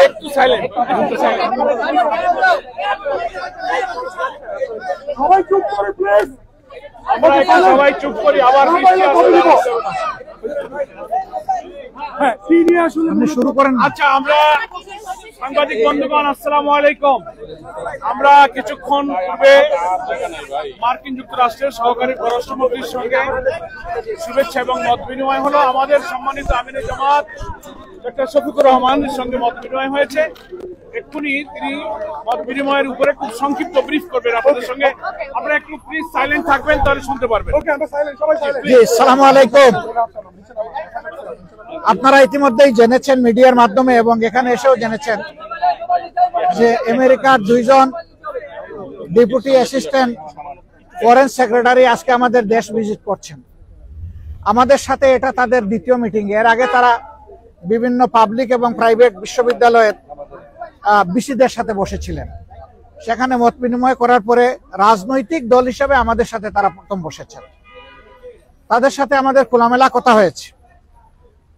একটু সাইলেন্ট, সবাই চুপ করে প্লিজ। আমরা সবাই চুপ করি। আবার শুরু করেন। আচ্ছা, আমরা সাংবাদিক বন্ধুগণ আসসালামু আলাইকুম। আমরা কিছুক্ষণ পূর্বে মার্কিন যুক্তরাষ্ট্রের সহকারী পররাষ্ট্রমন্ত্রীর সঙ্গে শুভেচ্ছা এবং মত বিনিময় হলো। আমাদের সম্মানিত আমিরে জামাত ডক্টর শফিকুর রহমানের সঙ্গে মত বিনিময় হয়েছে। এক্ষুনি তিনি মত বিনিময়ের উপরে খুব সংক্ষিপ্ত ব্রিফ করবেন আপনাদের সঙ্গে। আপনারা একটু প্লিজ সাইলেন্ট থাকবেন, তাহলে শুনতে পারবেন। জি, আসসালামু আলাইকুম। আপনারা ইতিমধ্যেই জেনেছেন মিডিয়ার মাধ্যমে এবং এখানে এসেও জেনেছেন যে আমেরিকার দুইজন ডেপুটি অ্যাসিস্ট্যান্ট ফরেন সেক্রেটারি আজকে আমাদের দেশ ভিজিট করছেন। আমাদের সাথে এটা তাদের দ্বিতীয় মিটিং। এর আগে তারা বিভিন্ন পাবলিক এবং প্রাইভেট বিশ্ববিদ্যালয়ের বিসিদের সাথে বসেছিলেন। সেখানে মত বিনিময় করার পরে রাজনৈতিক দল হিসেবে আমাদের সাথে তারা প্রথম বসেছেন। তাদের সাথে আমাদের খোলামেলা কথা হয়েছে।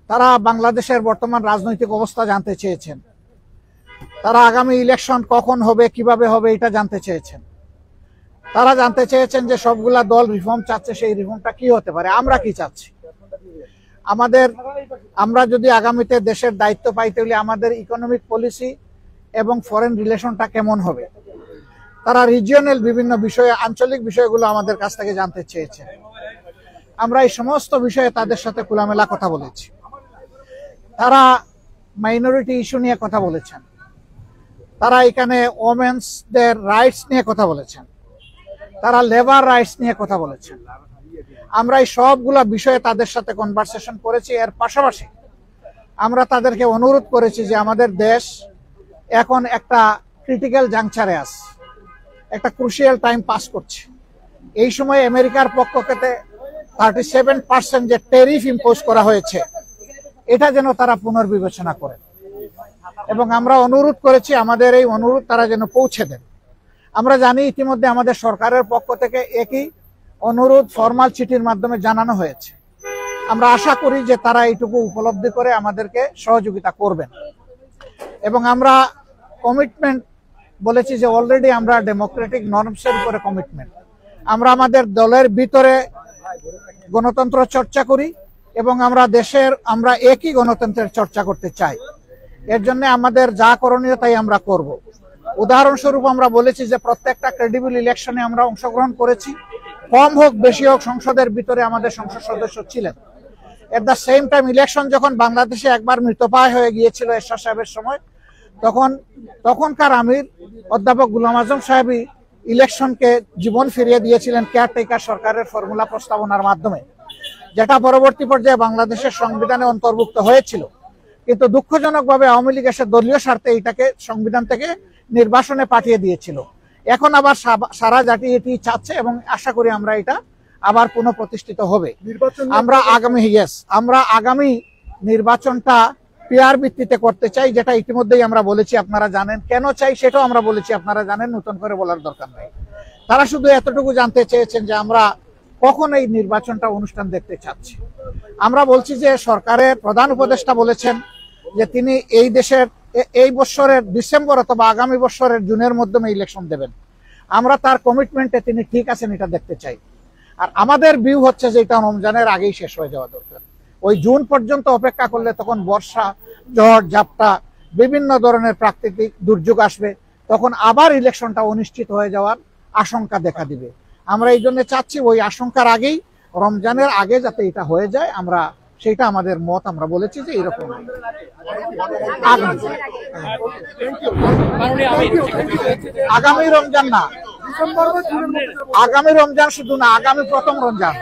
তারা বাংলাদেশের বর্তমান রাজনৈতিক অবস্থা জানতে চেয়েছেন। তারা আগামী ইলেকশন কখন হবে, কিভাবে হবে, এটা জানতে চেয়েছেন। তারা জানতে চেয়েছেন যে সবগুলা দল রিফর্ম চাচ্ছে, সেই রিফর্মটা কি হতে পারে, আমরা কি চাচ্ছি। আমরা যদি আগামীতে দেশের দায়িত্ব পাই তাহলে আমাদের ইকোনমিক পলিসি এবং ফরেন রিলেশনটা কেমন হবে। তারা রিজিয়নাল বিভিন্ন বিষয়ে, আঞ্চলিক বিষয়গুলো আমাদের কাছ থেকে জানতে চেয়েছেন। আমরা এই সমস্ত বিষয়ে তাদের সাথে খোলামেলা কথা বলেছি। তারা মাইনরিটি ইস্যু নিয়ে কথা বলেছেন। তারা এখানে ওমেন্সদের রাইটস নিয়ে কথা বলেছেন। তারা লেবার রাইটস নিয়ে কথা বলেছেন। আমরা এই সবগুলা বিষয়ে তাদের সাথে কনভারসেশন করেছি। এর পাশাপাশি আমরা তাদেরকে অনুরোধ করেছি যে আমাদের দেশ এখন একটা ক্রিটিক্যাল জাংচারে আছে, একটা ক্রুশিয়াল টাইম পাস করছে। এই সময় আমেরিকার পক্ষ থেকে 37% যে ট্যারিফ ইম্পোজ করা হয়েছে, এটা যেন তারা পুনর্বিবেচনা করেন এবং আমরা অনুরোধ করেছি আমাদের এই অনুরোধ তারা যেন পৌঁছে দেন। আমরা জানি ইতিমধ্যে আমাদের সরকারের পক্ষ থেকে একই অনুরোধ ফরমাল চিঠির মাধ্যমে জানানো হয়েছে। আমরা আশা করি যে তারা এইটুকু উপলব্ধি করে আমাদেরকে সহযোগিতা করবেন এবং আমরা কমিটমেন্ট বলেছি যে অলরেডি আমরা ডেমোক্রেটিক নর্মসের উপরে কমিটমেন্ট। আমরা আমাদের দলের ভিতরে গণতন্ত্র চর্চা করি এবং আমরা একই গণতন্ত্রের চর্চা করতে চাই। এর জন্য আমাদের যা করণীয় তাই আমরা করব। উদাহরণস্বরূপ আমরা বলেছি যে প্রত্যেকটা ক্রেডিবল ইলেকশনে আমরা অংশগ্রহণ করেছি, কম হোক বেশি হোক সংসদের ভিতরে আমাদের সংসদ সদস্য ছিলেন। At the same time election যখন বাংলাদেশে একবার মৃতপ্রায় হয়ে গিয়েছিল এরশাদ সাহেবের সময়, তখনকার আমির অধ্যাপক গোলাম আজম সাহেবই ইলেকশনকে জীবন ফিরিয়ে দিয়েছিলেন কেয়ারটেকার সরকারের ফর্মুলা প্রস্তাবনার মাধ্যমে, যেটা পরবর্তী পর্যায়ে বাংলাদেশের সংবিধানে অন্তর্ভুক্ত হয়েছিল। কিন্তু দুঃখজনকভাবে আওয়ামী লীগ এসে দলীয় স্বার্থে এটাকে সংবিধান থেকে নির্বাসনে পাঠিয়ে দিয়েছিল। এখন আবার সারা জাতি এটি চাচ্ছে এবং আশা করি আমরা এটা আবার পুনঃপ্রতিষ্ঠিত হবে। আমরা আগামী নির্বাচনটা পিয়ার ভিত্তিতে করতে চাই, যেটা ইতিমধ্যেই আমরা বলেছি। আপনারা জানেন কেন চাই, সেটাও আমরা বলেছি, আপনারা জানেন, নতুন করে বলার দরকার নেই। তারা শুধু এতটুকু জানতে চেয়েছেন যে আমরা কখন এই নির্বাচনটা অনুষ্ঠান দেখতে চাচ্ছি। আমরা বলছি যে সরকারের প্রধান উপদেষ্টা বলেছেন যে তিনি এই বছরের ডিসেম্বর অথবা আগামী বছরের জুনের মধ্যে ইলেকশন দেবেন। আমরা তার কমিটমেন্টে তিনি ঠিক আছেন এটা দেখতে চাই। আর আমাদের ভিউ হচ্ছে যে এটা রমজানের আগেই শেষ হয়ে যাওয়া দরকার। ওই জুন পর্যন্ত অপেক্ষা করলে তখন বর্ষা, ঝড়, ঝাপটা, বিভিন্ন ধরনের প্রাকৃতিক দুর্যোগ আসবে, তখন আবার ইলেকশনটা অনিশ্চিত হয়ে যাওয়ার আশঙ্কা দেখা দিবে। আমরা এই জন্য চাচ্ছি ওই আশঙ্কার আগেই, রমজানের আগে যাতে এটা হয়ে যায়, আমরা সেটা আমাদের মত। আমরা বলেছি যে এরকম আগামী রমজান না, আগামী রমজান শুধু না, আগামী প্রথম রমজান।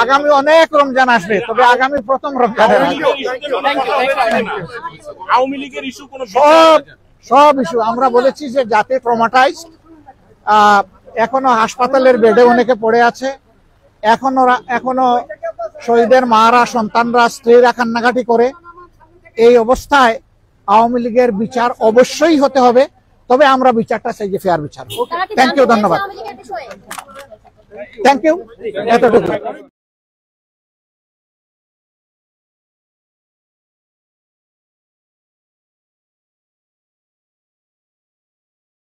আগামী অনেক রমজান আসবে, তবে আগামী প্রথম রমজান সব ইস্যু আমরা বলেছি যে যাতে ট্রমাটাইজড, এখনো হাসপাতালের বেডে অনেকে পড়ে আছে, এখনো শহীদের মারা, সন্তানরা, স্ত্রীরা কান্নাকাটি করে। এই অবস্থায় আওয়ামী লীগের বিচার অবশ্যই হতে হবে, তবে আমরা বিচারটা চাই যে ফেয়ার বিচার। থ্যাংক ইউ, ধন্যবাদ, থ্যাংক ইউ, এতটুকু।